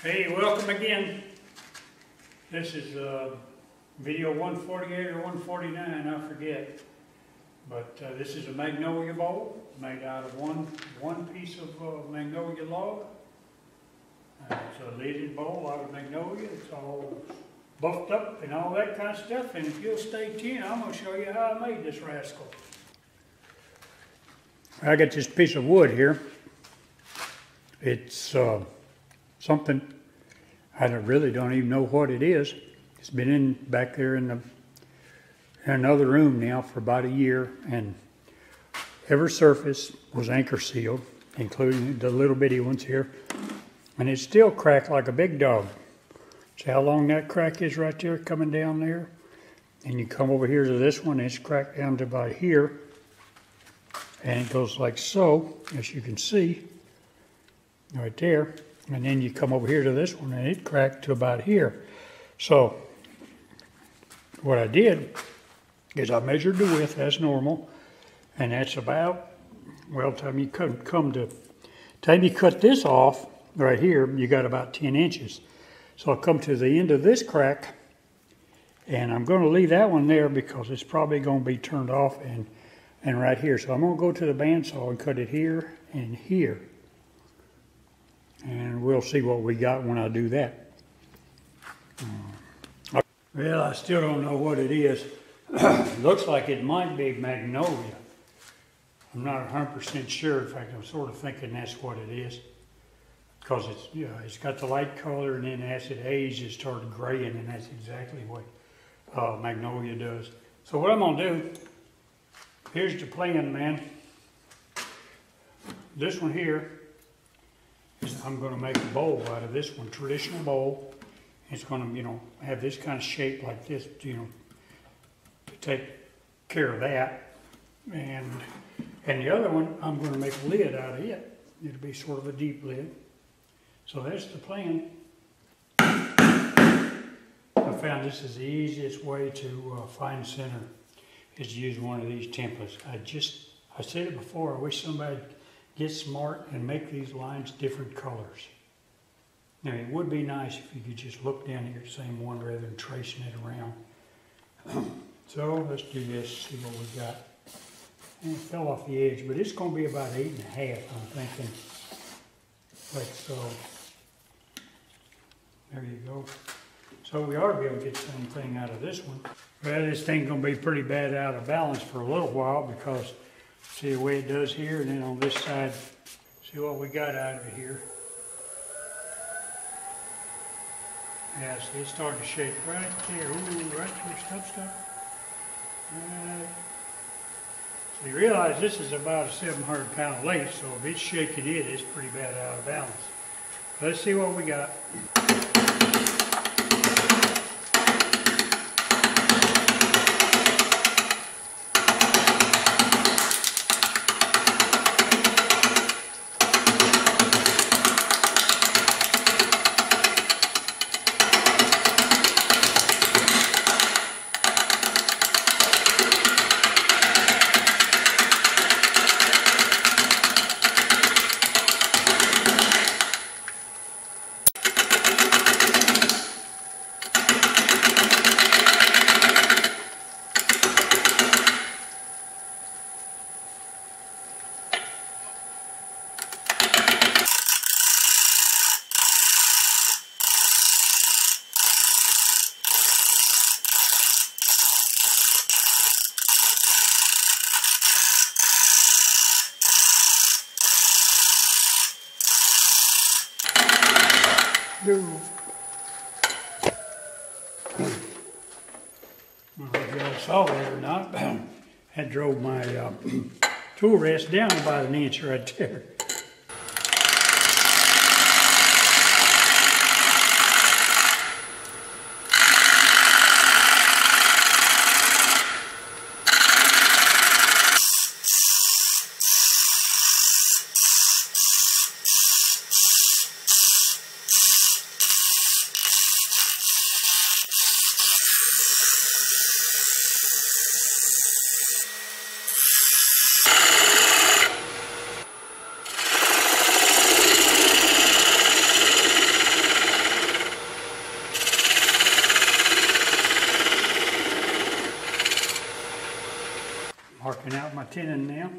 Hey, welcome again. This is video 148 or 149, I forget. But this is a Magnolia Bowl made out of one piece of magnolia log. It's a lidded bowl out of magnolia. It's all buffed up and all that kind of stuff. And if you'll stay tuned, I'm going to show you how I made this rascal. I got this piece of wood here. It's something I really don't even know what it is. It's been back there in another room now for about a year, and every surface was anchor sealed, including the little bitty ones here, and it's still cracked like a big dog. See how long that crack is right there coming down there? And you come over here to this one, it's cracked down to about here, and it goes like so, as you can see right there. And then you come over here to this one and it cracked to about here. So what I did is I measured the width as normal, and that's about, well, time you cut this off right here, you got about 10 inches. So I'll come to the end of this crack, and I'm going to leave that one there because it's probably going to be turned off and right here. So I'm going to go to the bandsaw and cut it here and here. And we'll see what we got when I do that. Well, I still don't know what it is. Looks like it might be magnolia. I'm not 100% sure. In fact, I'm sort of thinking that's what it is. Because it's got the light color, and then as it ages, it started graying, and that's exactly what magnolia does. So what I'm going to do, here's the plan, man. This one here, I'm going to make a bowl out of this one, traditional bowl. It's going to, have this kind of shape like this, to take care of that. And the other one, I'm going to make a lid out of it. It'll be sort of a deep lid. So that's the plan. I found this is the easiest way to find center, is to use one of these templates. I said it before, I wish somebody get smart and make these lines different colors. Now, it would be nice if you could just look down here at the same one rather than tracing it around. So let's do this, see what we got. And it fell off the edge, but it's going to be about 8.5, I'm thinking. Like so. There you go. So we ought to be able to get the same thing out of this one. Well, this thing's going to be pretty bad out of balance for a little while because see the way it does here, and then on this side, see what we got out of it here. Yeah, see, it's starting to shake right there. Ooh, right there, stop. So you realize this is about a 700-pound lace, so if it's shaking it's pretty bad out of balance. Let's see what we got. I don't know if y'all saw that or not. I drove my tool rest down about an inch right there. Marking out my tenon now.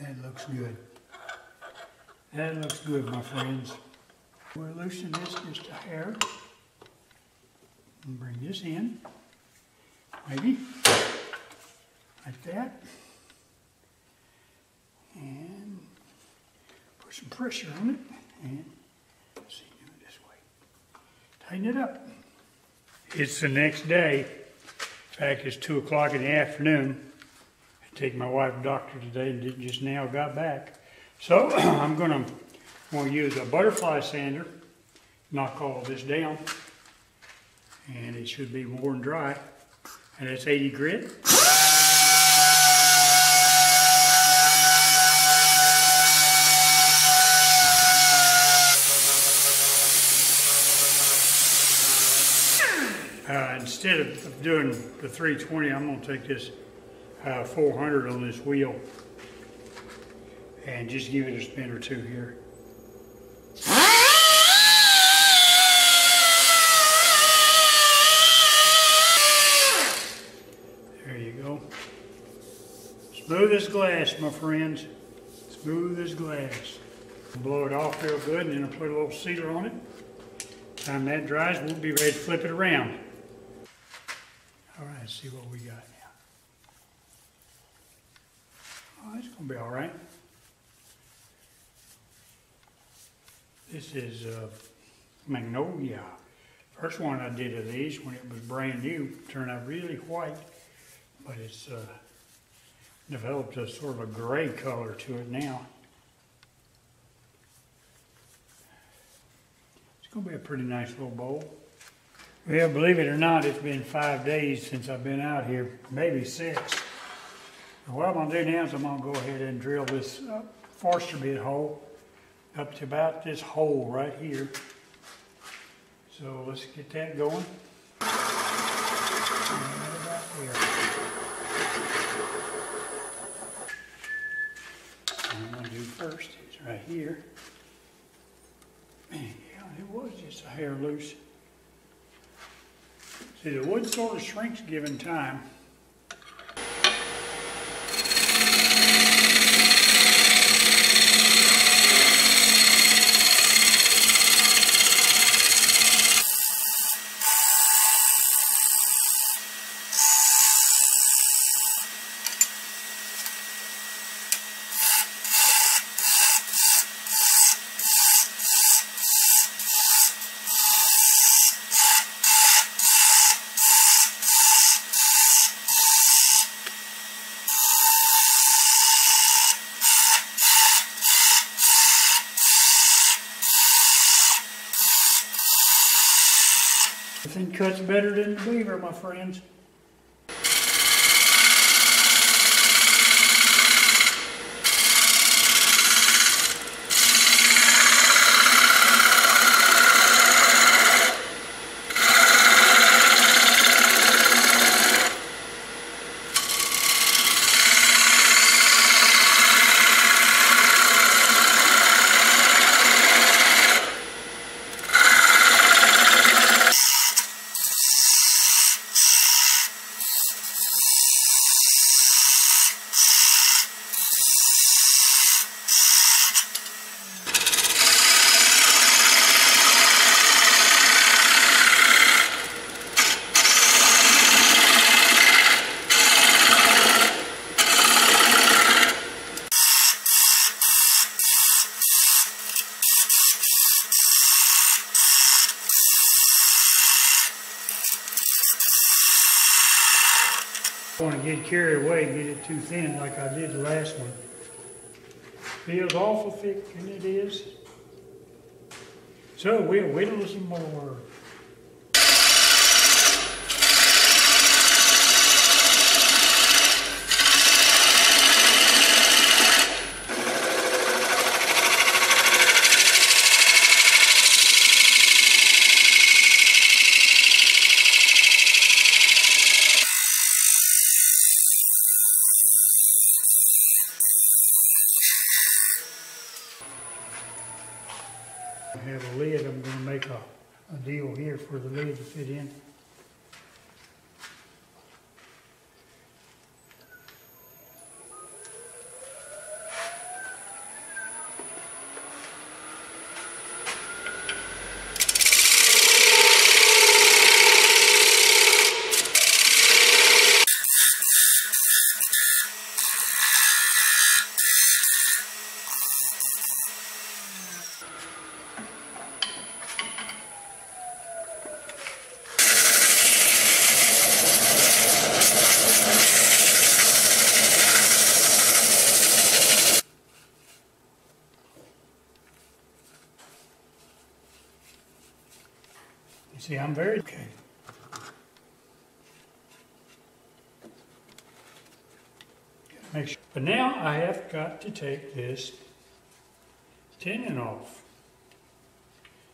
That looks good. That looks good, my friends. We'll loosen this just a hair. And bring this in. Maybe. Like that. And put some pressure on it. And let's see, do it this way. Tighten it up. It's the next day. In fact, it's 2 o'clock in the afternoon. Take my wife to the doctor today and just now got back. So I'm going to use a butterfly sander, knock all this down, and it should be more than dry. And it's 80 grit. Instead of doing the 320, I'm going to take this 400 on this wheel and just give it a spin or two here. There you go. Smooth as glass, my friends. Smooth as glass. Blow it off real good, and then I'll put a little sealer on it. Time that dries, we'll be ready to flip it around. All right, let's see what we got now. Oh, it's going to be all right. This is Magnolia. First one I did of these when it was brand new turned out really white, but it's developed a sort of a gray color to it now. It's going to be a pretty nice little bowl. Well, believe it or not, it's been 5 days since I've been out here, maybe 6. What I'm going to do now is I'm going to go ahead and drill this forster bit hole up to about this hole right here. So let's get that going. Right about there. What I'm going to do first is right here. Man, yeah, it was just a hair loose. See, the wood sort of shrinks given time. Nothing cuts better than the Beaver, my friends. get carried away and get it too thin like I did the last one. Feels awful thick, and it is. So we'll whittle some more. I have a lid. I'm going to make a deal here for the lid to fit in. You see, I'm very okay. Make sure. But now I have got to take this tenon off.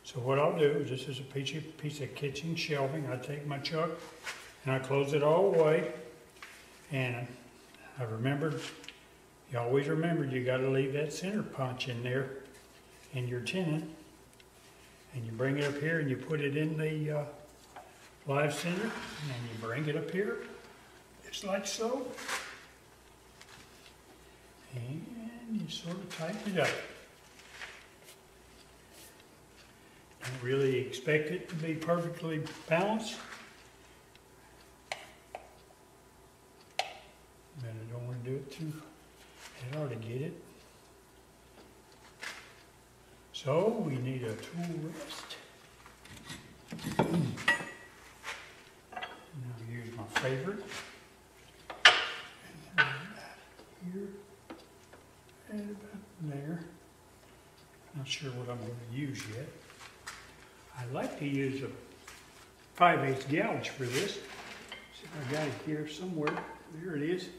So what I'll do is, this is a piece of kitchen shelving. I take my chuck and I close it all the way. And I remembered, you always remember, you got to leave that center punch in there in your tenon. And you bring it up here and you put it in the live center, and you bring it up here, just like so. And you sort of tighten it up. Don't really expect it to be perfectly balanced. But I don't want to do it too, I ought to get it. So we need a tool rest. Now use my favorite. And about here and about there. Not sure what I'm going to use yet. I like to use a 5/8 gouge for this. See if I got it here somewhere. There it is.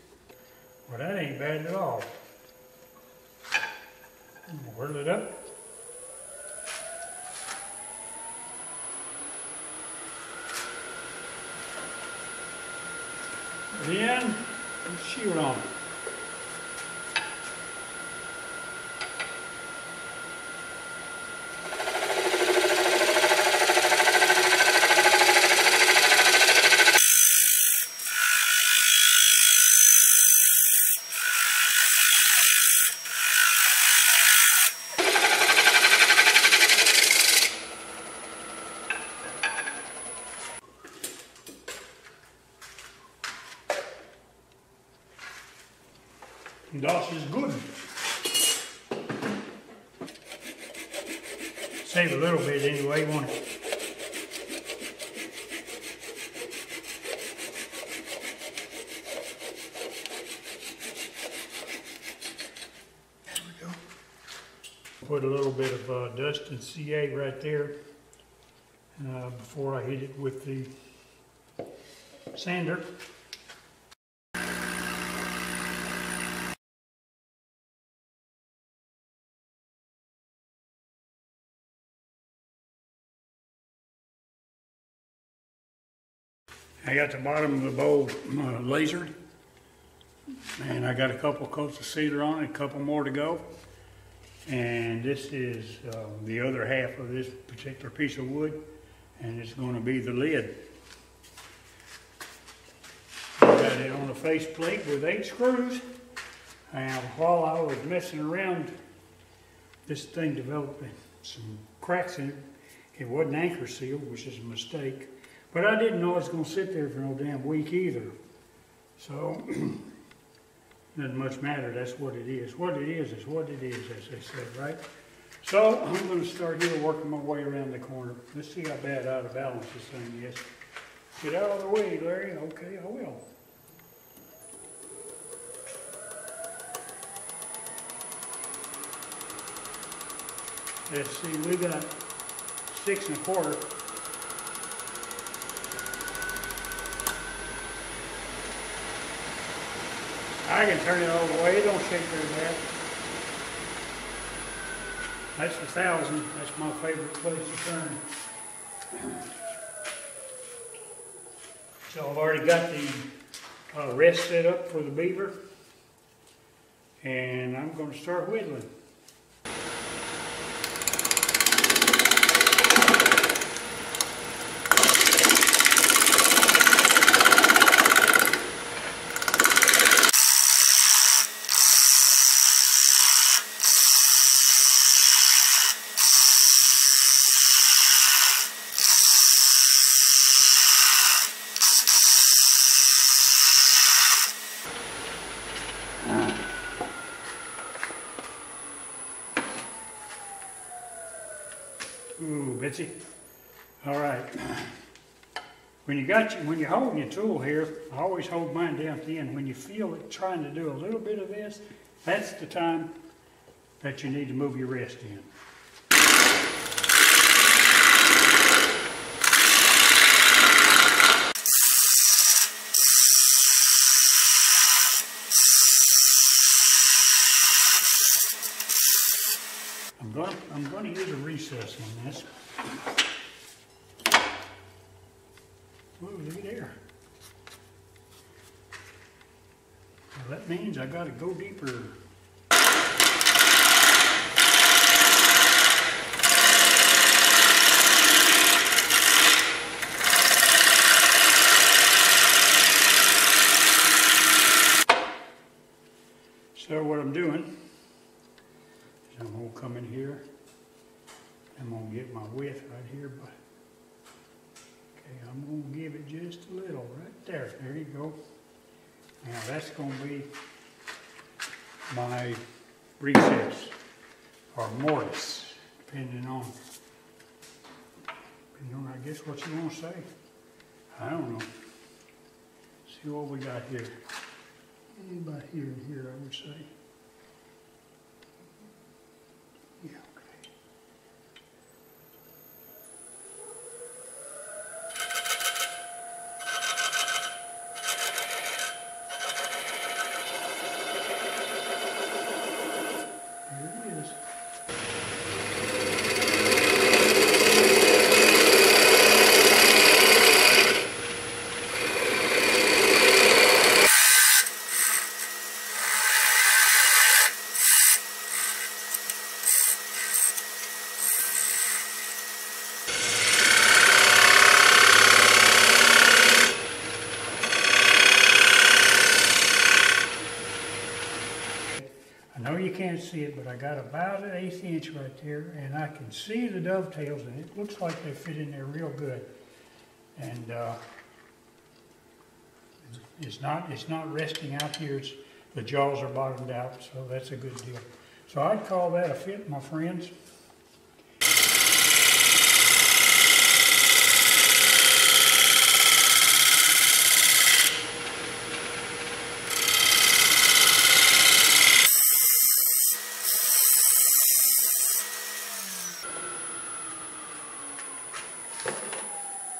Well, that ain't bad at all. I'm going to whirl it up. Then, shear on it. Das is good. Save a little bit anyway, won't it? There we go. Put a little bit of dust and CA right there before I hit it with the sander. I got the bottom of the bowl lasered, and I got a couple coats of sealer on it, a couple more to go. And this is the other half of this particular piece of wood, and it's going to be the lid. I got it on a face plate with 8 screws, and while I was messing around, this thing developed some cracks in it. It wasn't anchor sealed, which is a mistake. But I didn't know it was going to sit there for no damn week either. So, doesn't much matter, that's what it is. What it is what it is, as they said, right? So, I'm going to start here working my way around the corner. Let's see how bad out of balance this thing is. Get out of the way, Larry. Okay, I will. Let's see, we got 6 1/4. I can turn it all the way, it don't shake very bad. That's 1,000, that's my favorite place to turn. So I've already got the rest set up for the Beaver, and I'm going to start whittling. Ooh, Betsy. All right. When you're holding your tool here, I always hold mine down at the end. When you feel it trying to do a little bit of this, that's the time that you need to move your wrist in. I'm going to use a recess on this. Ooh, look there. Well, that means I got to go deeper. So what I'm doing, I'm going to come in here, I'm going to get my width right here, but okay, I'm going to give it just a little right there. There you go. Now that's going to be my recess or mortise, depending on I guess what you want to say. I don't know. See what we got here. About here and here, I would say. Yeah, okay. There it is. I know you can't see it, but I got about an 1/8 inch right there, and I can see the dovetails, and it looks like they fit in there real good. And it's not resting out here. The jaws are bottomed out, so that's a good deal. So I'd call that a fit, my friends.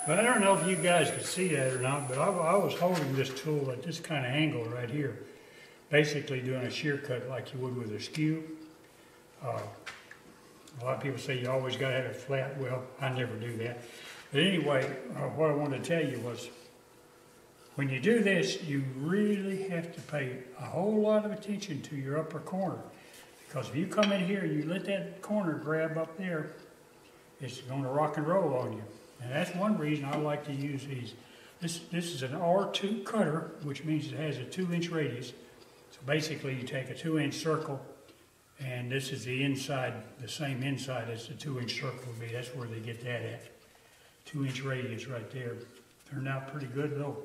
But I don't know if you guys could see that or not, but I was holding this tool at this kind of angle right here, basically doing a shear cut like you would with a skew. A lot of people say you always got to have it flat. Well, I never do that. But anyway, what I wanted to tell you was, when you do this, you really have to pay a whole lot of attention to your upper corner. Because if you come in here and you let that corner grab up there, it's going to rock and roll on you. And that's one reason I like to use these. This is an R2 cutter, which means it has a 2-inch radius. So basically you take a 2-inch circle, and this is the inside, the same inside as the 2-inch circle would be. That's where they get that at. 2-inch radius right there. Turned out pretty good. Little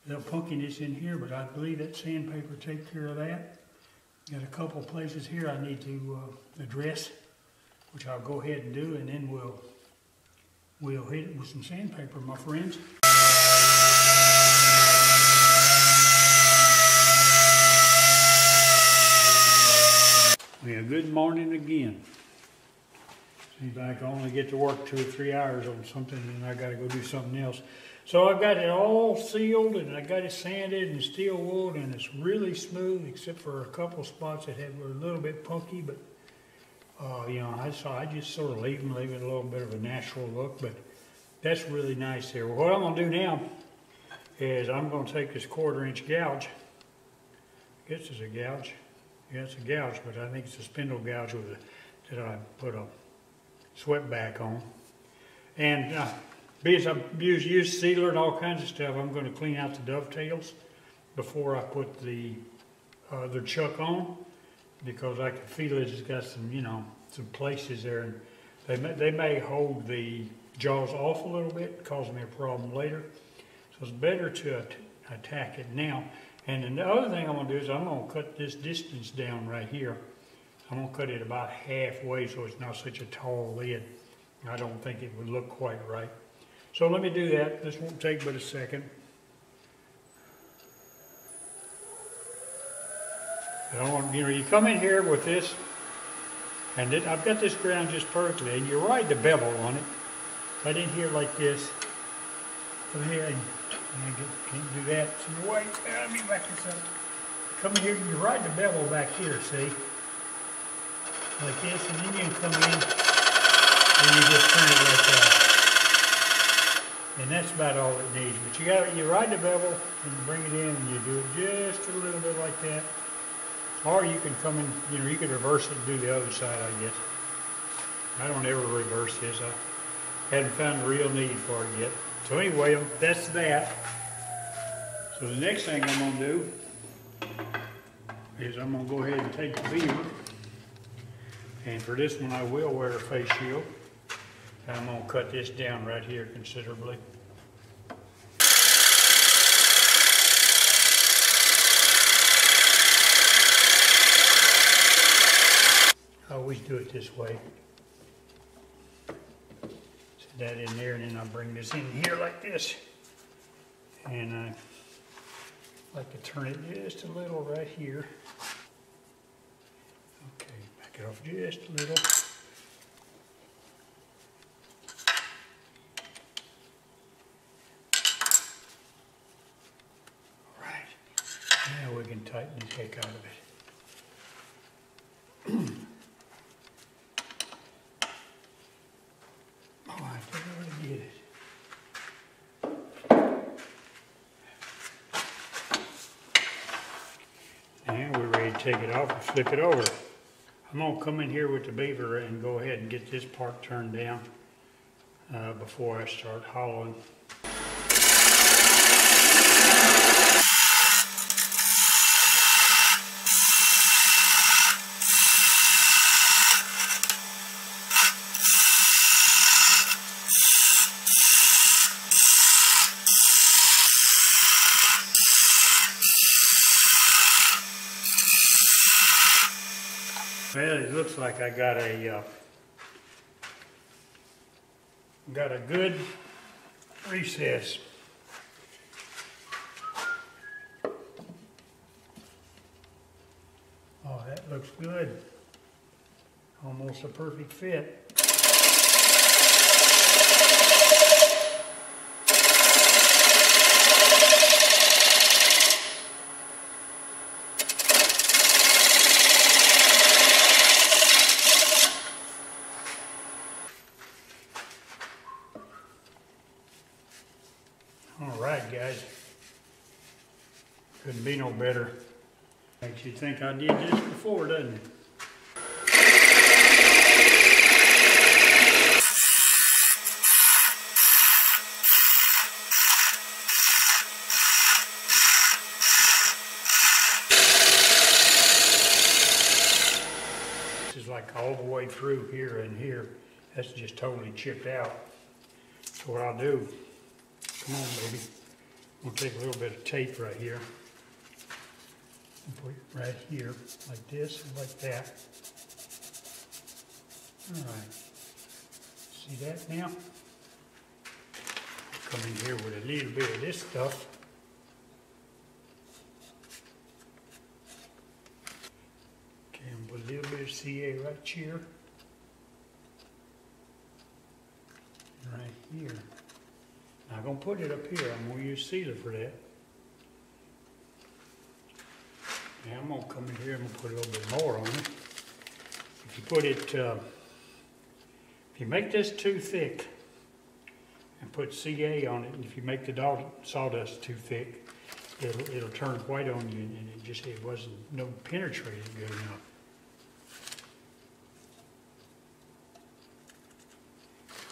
punkiness in here, but I believe that sandpaper takes care of that. Got a couple places here I need to address, which I'll go ahead and do, and then we'll hit it with some sandpaper, my friends. Well, good morning again. Seems like I only get to work 2 or 3 hours on something and I gotta go do something else. So I've got it all sealed and I got it sanded and steel wooled and it's really smooth except for a couple spots that were a little bit punky, but you know, I just sort of leave it a little bit of a natural look, but that's really nice there. Well, what I'm gonna do now is I'm gonna take this 1/4-inch gouge. I guess it's a gouge. Yeah, it's a gouge, but I think it's a spindle gouge that I put a swept back on. And because I've used sealer and all kinds of stuff, I'm going to clean out the dovetails before I put the other chuck on, because I can feel it's got some, you know, some places there, and they may hold the jaws off a little bit, cause me a problem later. So it's better to attack it now. And then the other thing I'm going to do is I'm going to cut this distance down right here. I'm going to cut it about halfway so it's not such a tall lid. I don't think it would look quite right. So let me do that. This won't take but a second. I don't want, you know, you come in here with this, and I've got this ground just perfectly, and you ride the bevel on it. Right in here like this. Come here and can't do that. It's in the way. Let me back this up. Come in here and you ride the bevel back here, see? Like this, and then you can come in and you just turn it like that. And that's about all it needs. But you ride the bevel and you bring it in and you do it just a little bit like that. Or you can come in, you know, you can reverse it and do the other side, I guess. I don't ever reverse this. I haven't found a real need for it yet. So anyway, that's that. So the next thing I'm going to do is I'm going to go ahead and take the Beaver. And for this one, I will wear a face shield. And I'm going to cut this down right here considerably. I always do it this way. Set that in there, and then I'll bring this in here like this. And I like to turn it just a little right here. Okay, back it off just a little. All right, now we can tighten the heck out of it. Oh, I didn't really get it. And we're ready to take it off and flip it over. I'm going to come in here with the Beaver and go ahead and get this part turned down before I start hollowing. Well, it looks like I got a good recess. Oh, that looks good. Almost a perfect fit. All right, guys. Couldn't be no better. Makes you think I did this before, doesn't it? This is like all the way through here and here. That's just totally chipped out. So what I'll do, come on, baby. I'm going to take a little bit of tape right here. And put it right here, like this and like that. All right. See that now? I'll come in here with a little bit of this stuff. Okay, and put a little bit of CA right here. here. I'm going to put it up here. I'm going to use sealer for that. Now I'm going to come in here and put a little bit more on it. If you put it, if you make this too thick and put CA on it, and if you make the sawdust too thick, it'll turn white on you, and it wasn't no penetrated good enough.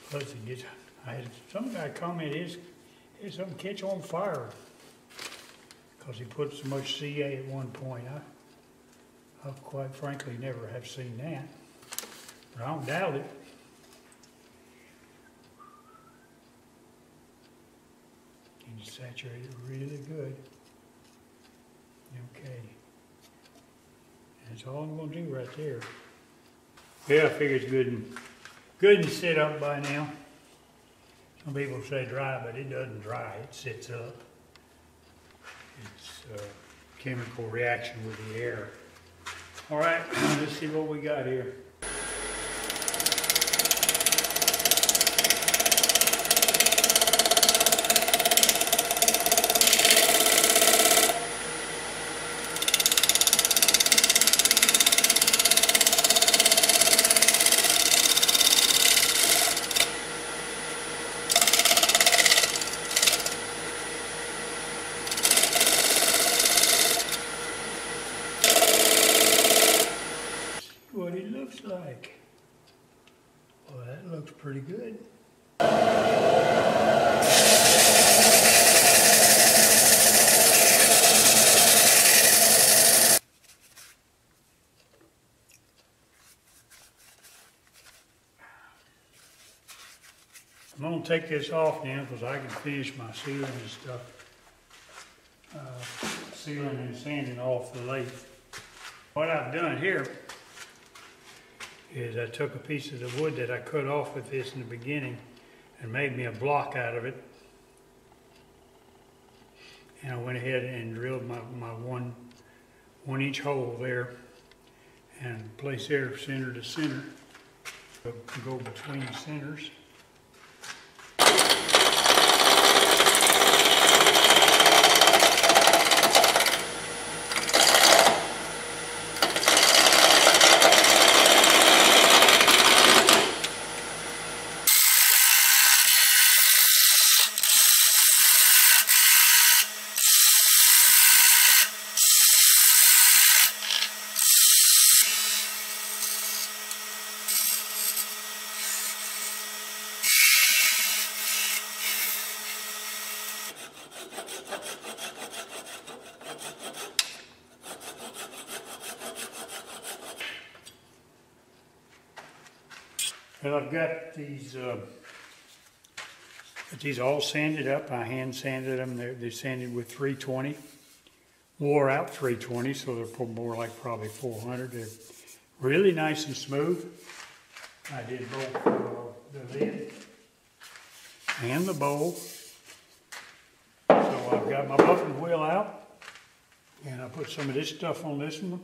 Plus it gets, I had some guy comment it something catch on fire because he put so much CA at one point. I quite frankly never have seen that, but I don't doubt it. And you saturate it really good. Okay. That's all I'm going to do right there. Yeah, I figure it's good and sit up by now. Some people say dry, but it doesn't dry. It sits up. It's a chemical reaction with the air. All right, let's see what we got here. What it looks like. Well, that looks pretty good. I'm going to take this off now because I can finish my sealing and stuff. Sealing and sanding off the lathe. What I've done here is I took a piece of the wood that I cut off with this in the beginning and made me a block out of it. And I went ahead and drilled my 1 inch hole there and place there center to center. Go between the centers. Well, I've got these all sanded up. I hand sanded them. They're sanded with 320. Wore out 320, so they're more like probably 400. They're really nice and smooth. I did both the lid and the bowl. So I've got my buffing wheel out, and I put some of this stuff on this one.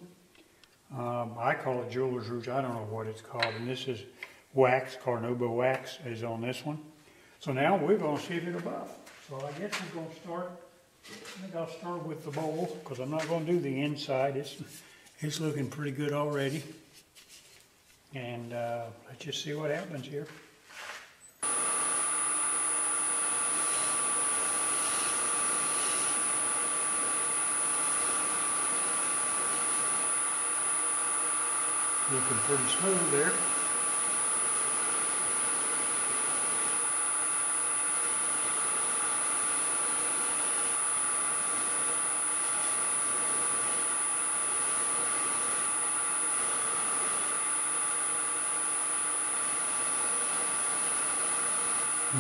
I call it jeweler's rouge. I don't know what it's called, and this is wax, carnauba wax is on this one. So now we're going to see if it'll buff. So I guess we're going to start, I think I'll start with the bowl because I'm not going to do the inside. It's looking pretty good already. And let's just see what happens here. Looking pretty smooth there.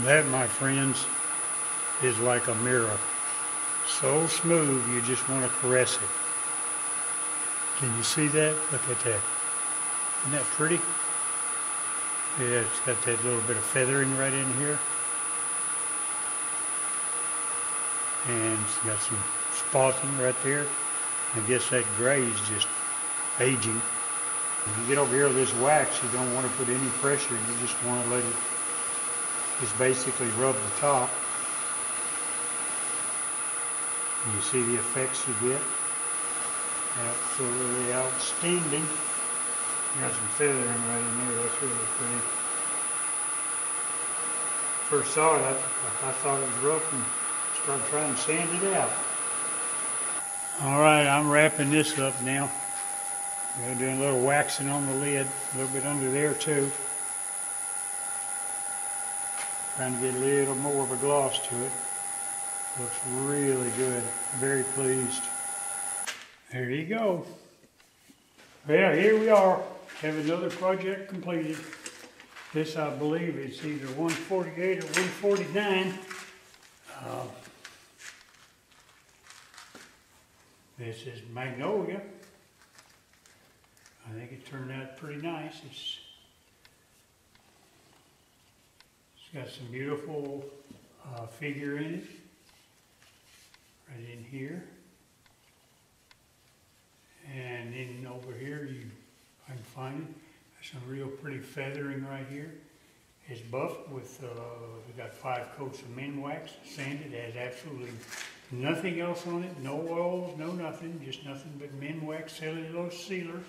That, my friends, is like a mirror. So smooth, you just want to caress it. Can you see that? Look at that. Isn't that pretty? Yeah, it's got that little bit of feathering right in here. And it's got some spotting right there. I guess that gray is just aging. When you get over here with this wax, you don't want to put any pressure. You just want to let it is basically rub the top. And you see the effects you get. Absolutely outstanding. Got some feathering right in there. That's really pretty. First saw it, I thought it was rough and started trying to sand it out. All right, I'm wrapping this up now. We're doing a little waxing on the lid, a little bit under there too. Trying to get a little more of a gloss to it. Looks really good. Very pleased. There you go. Well, here we are. Have another project completed. This, I believe, is either 148 or 149. This is Magnolia. I think it turned out pretty nice. It's got some beautiful figure in it, right in here. And then over here, I can find it. There's some real pretty feathering right here. It's buffed with, we got 5 coats of min wax, sanded. It has absolutely nothing else on it, no oils, no nothing, just nothing but min wax cellulose sealer.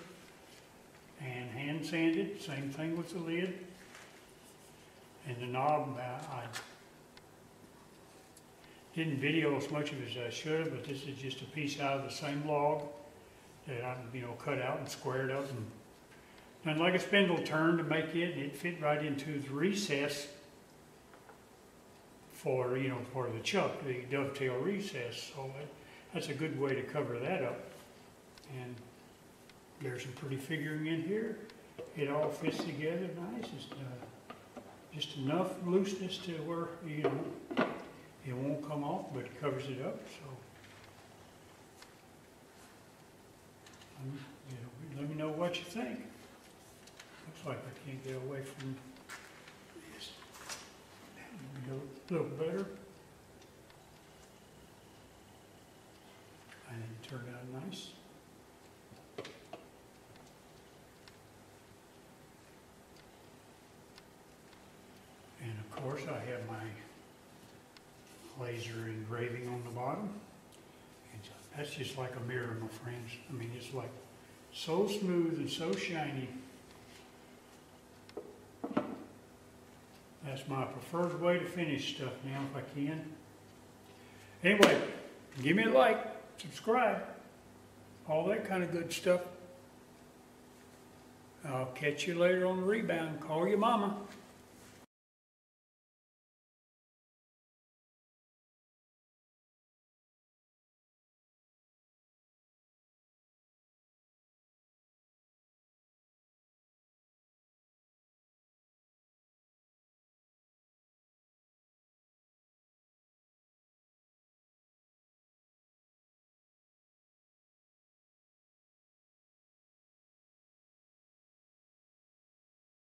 And hand sanded, same thing with the lid. And the knob, I didn't video as much of it as I should have, but this is just a piece out of the same log that I, cut out and squared up and done like a spindle turn to make it, and it fit right into the recess for, for the chuck, the dovetail recess. So that's a good way to cover that up. And there's some pretty figuring in here. It all fits together nice. It's just enough looseness to where, it won't come off, but it covers it up. So, let me know what you think. Looks like I can't get away from this. A little better. And it turned out nice. And of course I have my laser engraving on the bottom. And that's just like a mirror, my friends. I mean, it's like so smooth and so shiny. That's my preferred way to finish stuff now if I can. Anyway, give me a like, subscribe, all that kind of good stuff. I'll catch you later on the rebound. Call your mama.